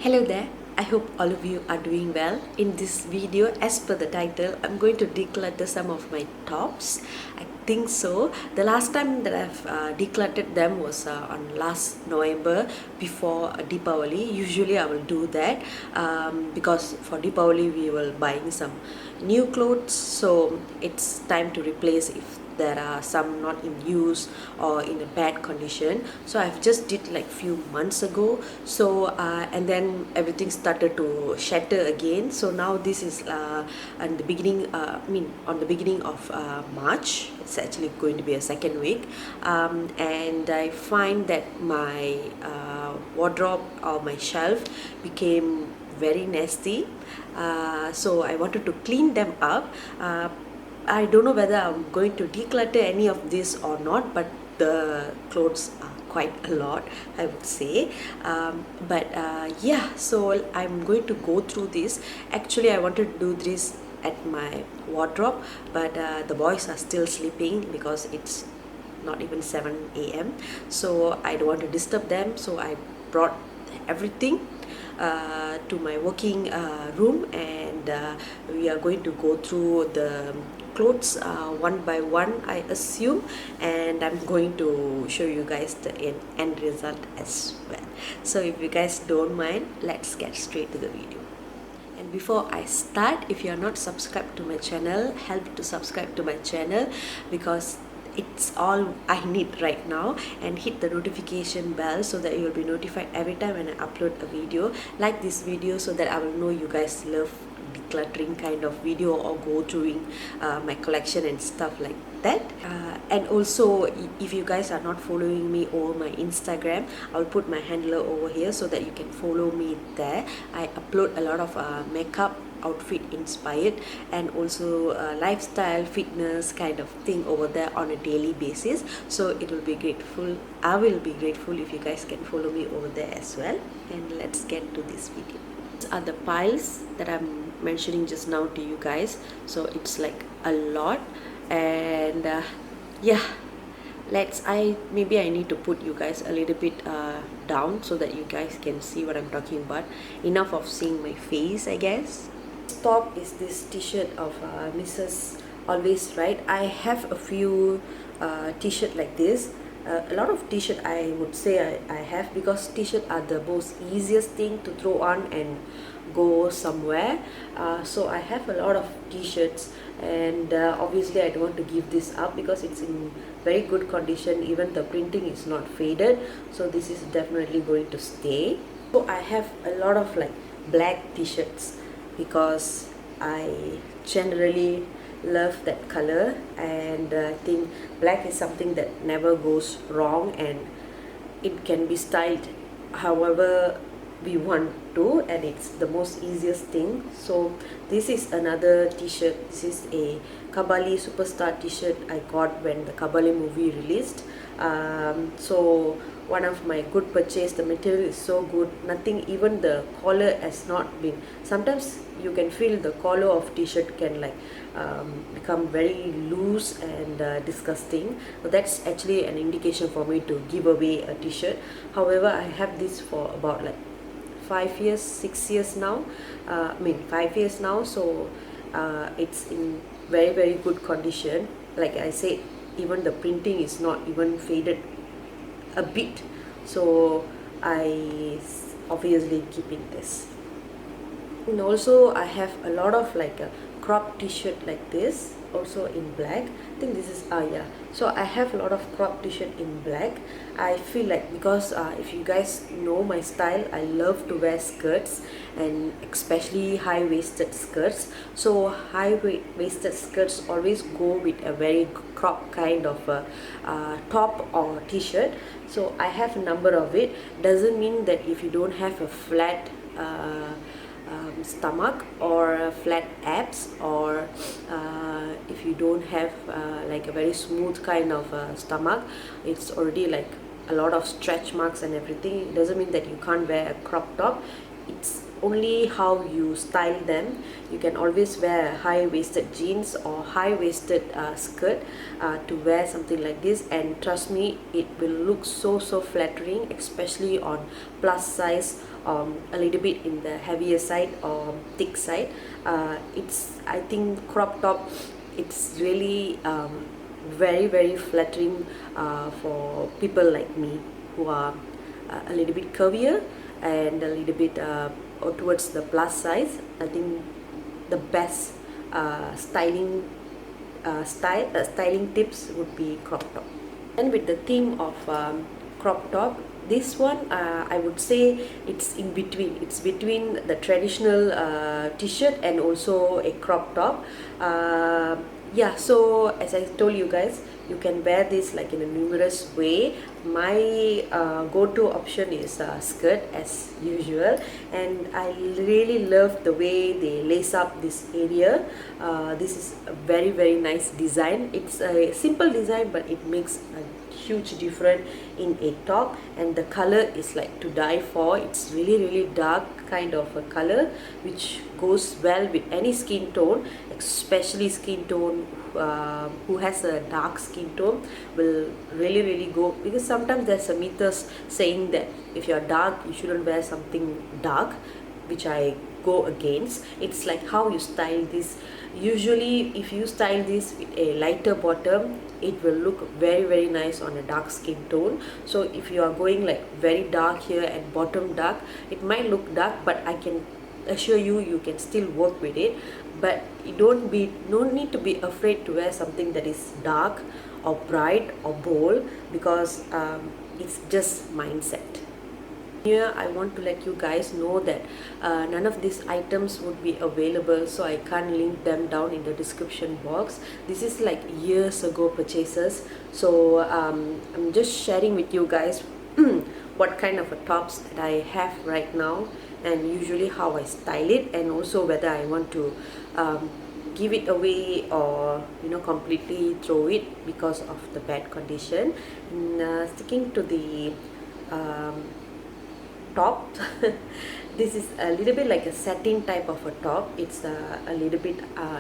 Hello there, I hope all of you are doing well. In this video, as per the title, I'm going to declutter some of my tops. I think so. The last time that I've decluttered them was on last November before Deepavali. Usually I will do that because for Deepavali we will buying some new clothes, so it's time to replace if there are some not in use or in a bad condition. So I've just did like few months ago, so and then everything started to shatter again. So now this is on the beginning on the beginning of March. It's actually going to be a second week, and I find that my wardrobe or my shelf became very nasty, so I wanted to clean them up. I don't know whether I'm going to declutter any of this or not, but the clothes are quite a lot, I would say. Yeah, so I'm going to go through this. Actually, I wanted to do this at my wardrobe, but the boys are still sleeping because it's not even 7 a.m. So I don't want to disturb them, so I brought everything to my working room, and we are going to go through the clothes one by one, I assume, and I'm going to show you guys the end result as well. So if you guys don't mind, let's get straight to the video. And before I start, if you are not subscribed to my channel, help to subscribe to my channel, because it's all I need right now, and hit the notification bell so that you will be notified every time when I upload a video. Like this video so that I will know you guys love decluttering kind of video, or go through my collection and stuff like that. And also, if you guys are not following me over my Instagram, I'll put my handler over here so that you can follow me there. I upload a lot of makeup, outfit inspired, and also lifestyle fitness kind of thing over there on a daily basis. So it will be grateful, I will be grateful if you guys can follow me over there as well. And let's get to this video. These are the piles that I'm mentioning just now to you guys. So it's like a lot, and yeah, maybe I need to put you guys a little bit down so that you guys can see what I'm talking about. Enough of seeing my face, I guess. Top is this t-shirt of Mrs. Always Right. I have a few t-shirt like this. A lot of t-shirt I would say I have, because t-shirt are the most easiest thing to throw on and go somewhere. So I have a lot of t-shirts, and obviously I don't want to give this up because it's in very good condition. Even the printing is not faded, so this is definitely going to stay. So I have a lot of like black t-shirts because I generally love that color, and I think black is something that never goes wrong, and it can be styled however we want to, and it's the most easiest thing. So this is another t-shirt. This is a Kabali Superstar t-shirt I got when the Kabali movie released. So one of my good purchase. The material is so good, nothing, even the collar has not been, sometimes you can feel the collar of t-shirt can like become very loose and disgusting. So that's actually an indication for me to give away a t-shirt. However, I have this for about like 5 years, 6 years now. 5 years now. So it's in very good condition. Like I said, even the printing is not even faded a bit. So I obviously keeping this. And also I have a lot of like a crop t-shirt like this, also in black. I think this is yeah, so I have a lot of crop t-shirt in black. I feel like, because if you guys know my style, I love to wear skirts, and especially high-waisted skirts. So high-waisted skirts always go with a very crop kind of top or t-shirt. So I have a number of it. Doesn't mean that if you don't have a flat stomach or flat abs, or if you don't have like a very smooth kind of stomach, it's already like a lot of stretch marks and everything, it doesn't mean that you can't wear a crop top. It's only how you style them. You can always wear high-waisted jeans or high-waisted skirt to wear something like this, and trust me, it will look so flattering, especially on plus size, a little bit in the heavier side or thick side. I think crop top, it's really very flattering for people like me who are a little bit curvier and a little bit or towards the plus size. I think the best styling tips would be crop top. And with the theme of crop top, this one I would say it's in between. It's between the traditional t-shirt and also a crop top. Yeah, so as I told you guys, you can wear this like in a numerous way. My go-to option is skirt as usual, and I really love the way they lace up this area. This is a very nice design. It's a simple design, but it makes a huge difference in a top, and the color is like to die for. It's really dark kind of a color, which goes well with any skin tone, especially skin tone who has a dark skin tone will really go, because sometimes there's a mythos saying that if you're dark you shouldn't wear something dark, which I go against. It's like how you style this. Usually if you style this with a lighter bottom, it will look very nice on a dark skin tone. So if you are going like very dark here and bottom dark, it might look dark, but I can assure you, you can still work with it. But you don't need to be afraid to wear something that is dark or bright or bold, because it's just mindset. Here I want to let you guys know that none of these items would be available, so I can't link them down in the description box. This is like years ago purchases, so I'm just sharing with you guys what kind of a tops that I have right now, and usually how I style it, and also whether I want to give it away or completely throw it because of the bad condition. And sticking to the top, this is a little bit like a satin type of a top. It's a little bit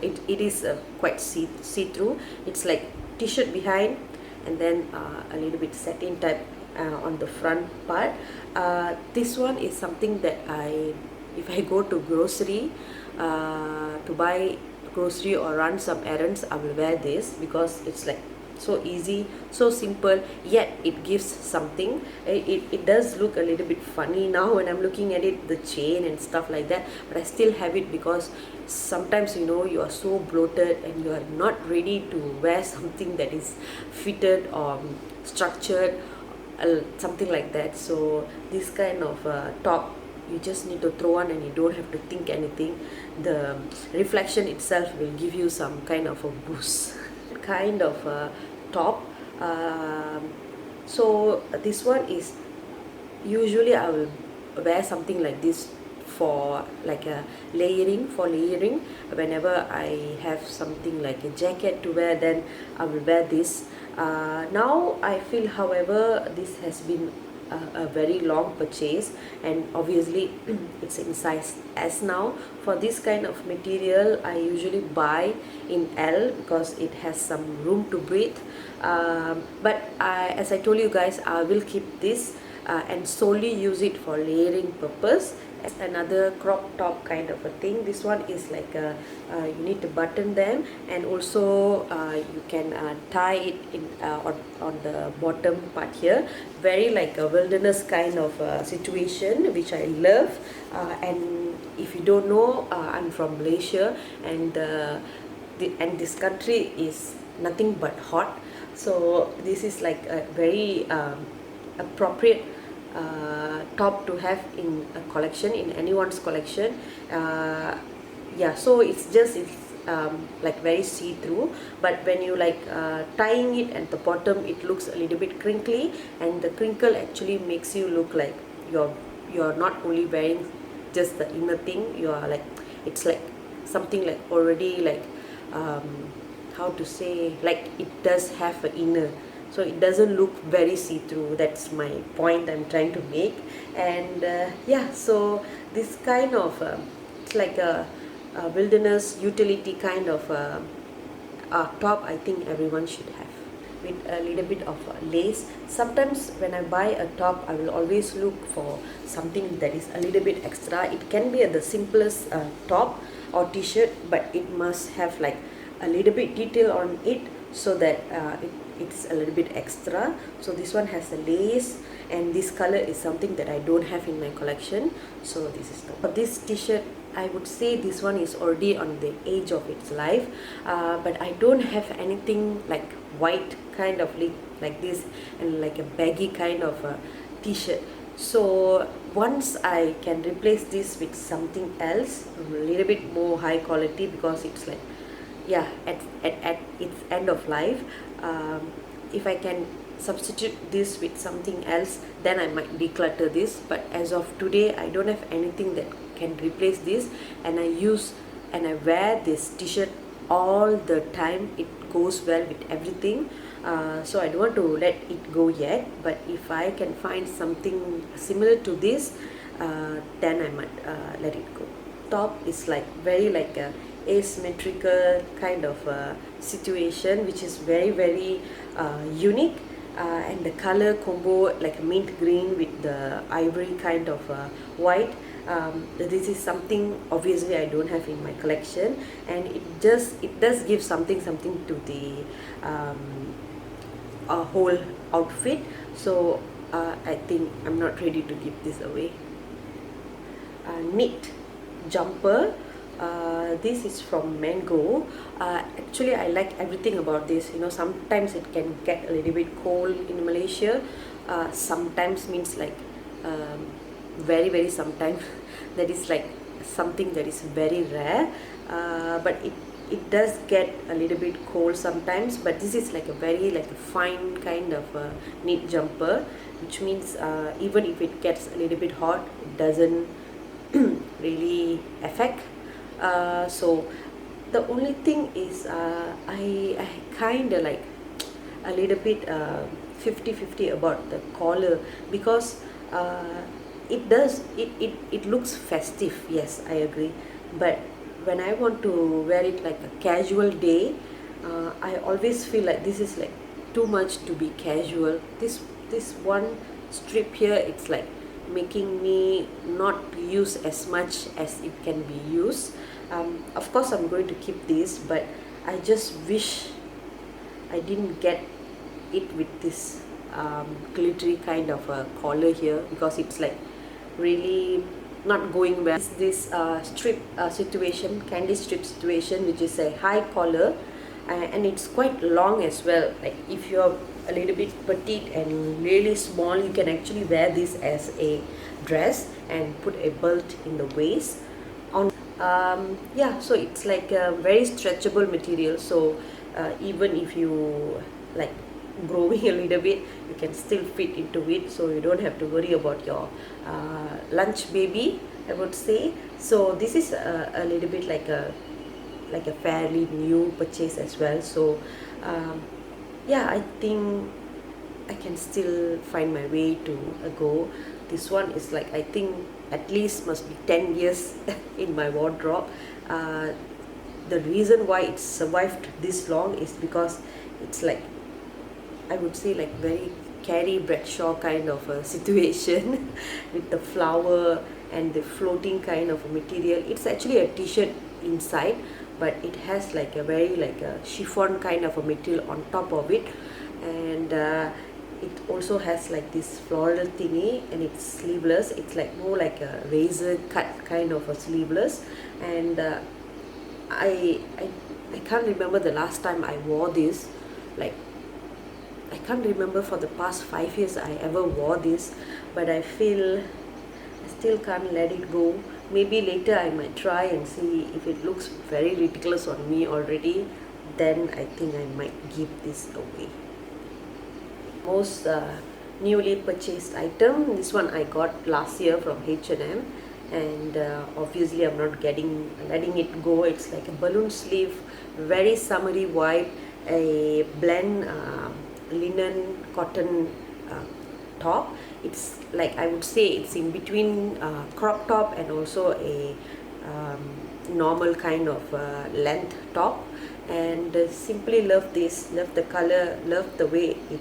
it is quite see-through. It's like t-shirt behind, and then a little bit satin type on the front part. This one is something that if I go to grocery to buy grocery or run some errands, I will wear this, because it's like so easy, so simple, yet it gives something. It does look a little bit funny now when I'm looking at it, the chain and stuff like that, but I still have it because sometimes you are so bloated and you are not ready to wear something that is fitted or structured, something like that. So this kind of top, you just need to throw on and you don't have to think anything. The reflection itself will give you some kind of a boost. Kind of top. So this one is usually I will wear something like this for like a layering. Whenever I have something like a jacket to wear, then I will wear this. Now I feel, however, this has been a very long purchase, and obviously it's in size S now. For this kind of material, I usually buy in L because it has some room to breathe. But as I told you guys, I will keep this and solely use it for layering purpose. Another crop top kind of a thing. This one is like you need to button them, and also you can tie it in on the bottom part here. Very like a wilderness kind of situation, which I love. And if you don't know, I'm from Malaysia, and this country is nothing but hot. So this is like a very appropriate top to have in a collection, in anyone's collection. Yeah, so it's like very see-through, but when you like tying it at the bottom, it looks a little bit crinkly, and the crinkle actually makes you look like you're not only wearing just the inner thing, you are like, it's like something like already like how to say, like it does have an inner. so it doesn't look very see-through. That's my point I'm trying to make. And yeah, so this kind of it's like a wilderness utility kind of top, I think everyone should have, with a little bit of lace. Sometimes when I buy a top, I will always look for something that is a little bit extra. It can be the simplest top or t-shirt, but it must have like a little bit detail on it, so that it's a little bit extra. So this one has a lace, and this color is something that I don't have in my collection. So this is for this t-shirt. I would say this one is already on the edge of its life, but I don't have anything like white kind of like this and like a baggy kind of t-shirt. So once I can replace this with something else a little bit more high quality, because it's like, yeah, at its end of life, if I can substitute this with something else, then I might declutter this. But as of today, I don't have anything that can replace this, and I wear this t-shirt all the time. It goes well with everything, so I don't want to let it go yet. But if I can find something similar to this, then I might let it go. Top is like very like a asymmetrical kind of situation, which is very unique, and the color combo like a mint green with the ivory kind of white. This is something obviously I don't have in my collection, and it does give something to the whole outfit. So I think I'm not ready to give this away. Knit jumper. This is from Mango. Actually, I like everything about this. Sometimes it can get a little bit cold in Malaysia. Sometimes means like very sometimes. That is like something that is very rare. But it does get a little bit cold sometimes. But this is like a very like a fine kind of knit jumper, which means even if it gets a little bit hot, it doesn't really affect. So the only thing is I kind of like a little bit 50-50 about the collar, because it looks festive, yes, I agree, but when I want to wear it like a casual day, I always feel like this is like too much to be casual. This one strip here, it's like making me not use as much as it can be used. Of course I'm going to keep this, but I just wish I didn't get it with this glittery kind of a collar here, because it's like really not going well. This strip situation, candy strip situation, which is a high collar, and it's quite long as well. Like if you're a little bit petite and really small, you can actually wear this as a dress and put a belt in the waist. Yeah, so it's like a very stretchable material, so even if you like growing a little bit, you can still fit into it, so you don't have to worry about your lunch baby, I would say. So this is a little bit like a fairly new purchase as well. So yeah, I think I can still find my way to go. This one is like, I think at least must be 10 years in my wardrobe. The reason why it's survived this long is because it's like, I would say like very Carrie Bradshaw kind of a situation with the flower and the floating kind of a material. It's actually a t-shirt inside, but it has like a very like a chiffon kind of a material on top of it, and it also has like this floral thingy, and it's sleeveless. It's like more like a razor cut kind of a sleeveless, and I can't remember the last time I wore this. Like I can't remember for the past 5 years I ever wore this, but I feel I still can't let it go. Maybe later I might try and see if it looks very ridiculous on me already, then I think I might give this away. Most newly purchased item, this one I got last year from H&M, and obviously I'm not letting it go. It's like a balloon sleeve, very summery white, a blend linen cotton top. It's like, I would say it's in between crop top and also a normal kind of length top. And simply love this, love the color, love the way it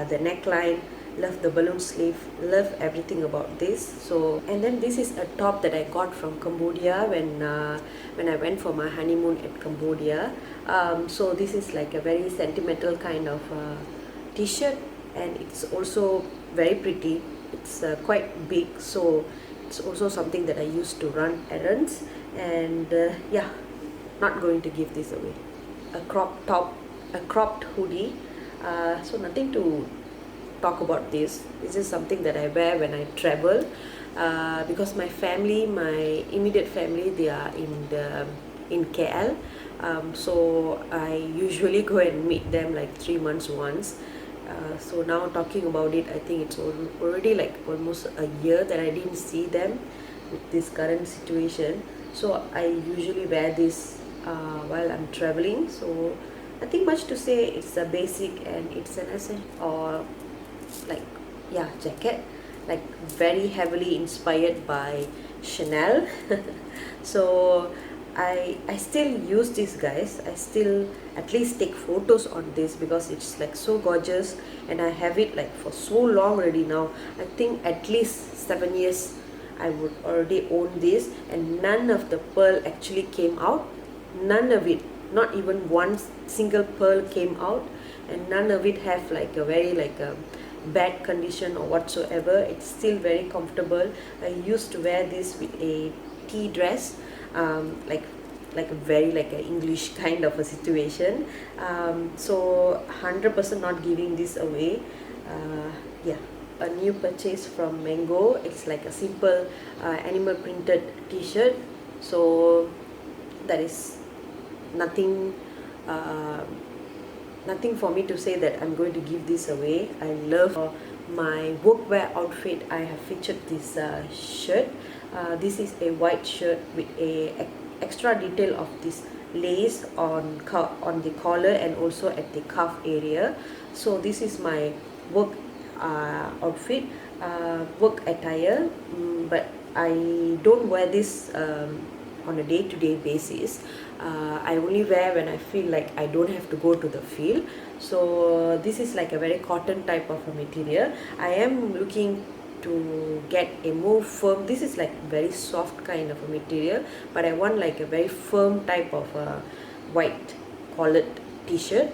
the neckline, love the balloon sleeve, love everything about this. So, and then this is a top that I got from Cambodia when I went for my honeymoon at Cambodia. So this is like a very sentimental kind of t-shirt, and it's also very pretty. It's quite big, so it's also something that I used to run errands. And yeah, not going to give this away. A crop top, a cropped hoodie. So nothing to talk about this. This is something that I wear when I travel, because my family, my immediate family, they are in KL. So I usually go and meet them like 3 months once. So now talking about it, I think it's already like almost a year that I didn't see them with this current situation. So I usually wear this while I'm traveling. So nothing much to say. It's a basic and it's an essential, or like, yeah, jacket, like very heavily inspired by Chanel. So I still use this, guys. I still at least take photos on this because it's like so gorgeous, and I have it like for so long already now. I think at least 7 years I would already own this, and none of the pearl actually came out. None of it, not even one single pearl came out, and none of it have like a very like a bad condition or whatsoever. It's still very comfortable. I used to wear this with a tea dress, like a very like an English kind of a situation. So 100% not giving this away. Yeah, a new purchase from Mango. It's like a simple animal printed t-shirt. So that is nothing nothing for me to say that I'm going to give this away. I love my workwear outfit. I have featured this shirt. This is a white shirt with a extra detail of this lace on the collar and also at the cuff area. So this is my work outfit, work attire, but I don't wear this on a day-to-day basis. I only wear when I feel like I don't have to go to the field. So this is like a very cotton type of a material. I am looking to get a more firm, this is like very soft kind of a material, but I want like a very firm type of a white collared t-shirt,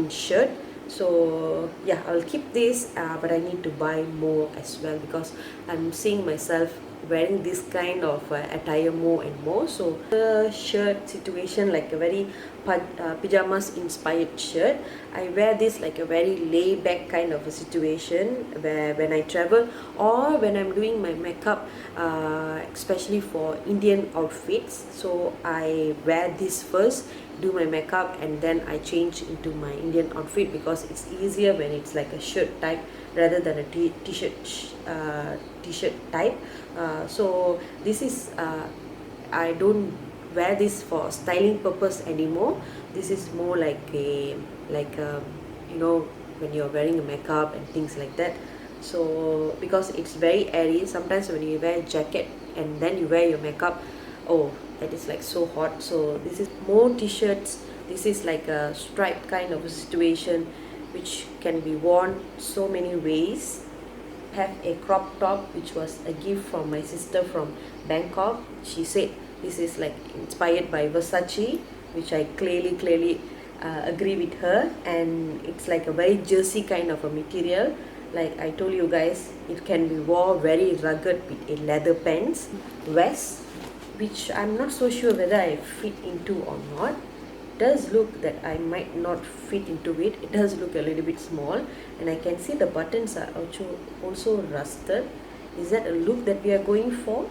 shirt. So yeah, I'll keep this, but I need to buy more as well because I'm seeing myself wearing this kind of attire more and more. So the shirt situation, like a very pajamas inspired shirt, I wear this like a very laid back kind of a situation where when I travel or when I'm doing my makeup, especially for Indian outfits. So I wear this first, do my makeup, and then I change into my Indian outfit because it's easier when it's like a shirt type rather than a t-shirt type. So this is I don't wear this for styling purpose anymore. This is more like a you know, when you're wearing a makeup and things like that. So because it's very airy, sometimes when you wear a jacket and then you wear your makeup, oh, that is like so hot. So this is more t-shirts. This is like a striped kind of a situation which can be worn so many ways. Have a crop top which was a gift from my sister from Bangkok. She said this is like inspired by Versace, which I clearly agree with her, and it's like a very jersey kind of a material. Like I told you guys, it can be worn very rugged with a leather pants, vest, which I'm not so sure whether I fit into or not. Does look that I might not fit into it. It does look a little bit small, and I can see the buttons are also rusted. Is that a look that we are going for?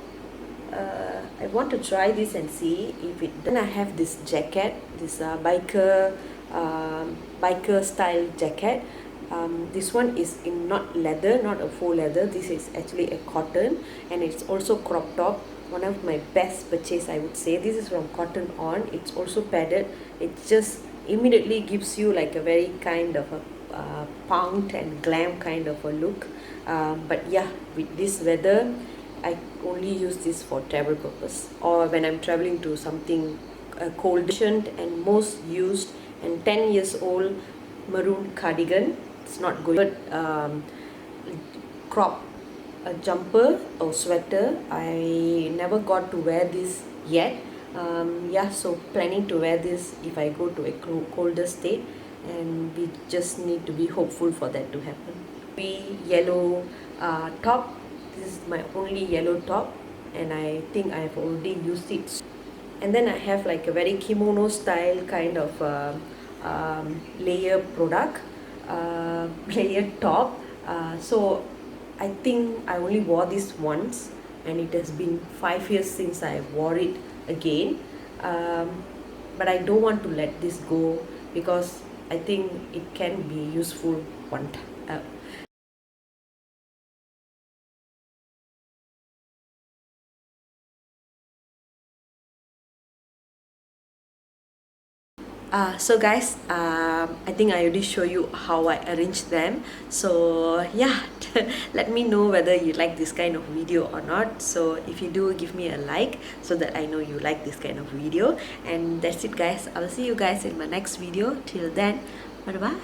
I want to try this and see if it. Then I have this jacket, this biker style jacket. This one is in not leather, not a faux leather. This is actually a cotton, and it's also crop top. One of my best purchase, I would say. This is from Cotton On. It's also padded. It just immediately gives you like a very kind of a punk and glam kind of a look. But yeah, with this weather, I only use this for travel purpose, or when I'm traveling to something cold. And most used and 10 years old maroon cardigan. It's not good, but crop a jumper or sweater. I never got to wear this yet. Yeah, so planning to wear this if I go to a colder state, and we just need to be hopeful for that to happen. Yellow top. This is my only yellow top, and I think I have already used it. And then I have like a very kimono style kind of layer product, layer top. So I think I only wore this once, and it has been 5 years since I wore it again. But I don't want to let this go because I think it can be useful one time. So guys, I think I already show you how I arrange them. So yeah, let me know whether you like this kind of video or not. So if you do, give me a like so that I know you like this kind of video. And that's it guys. I'll see you guys in my next video. Till then, bye bye.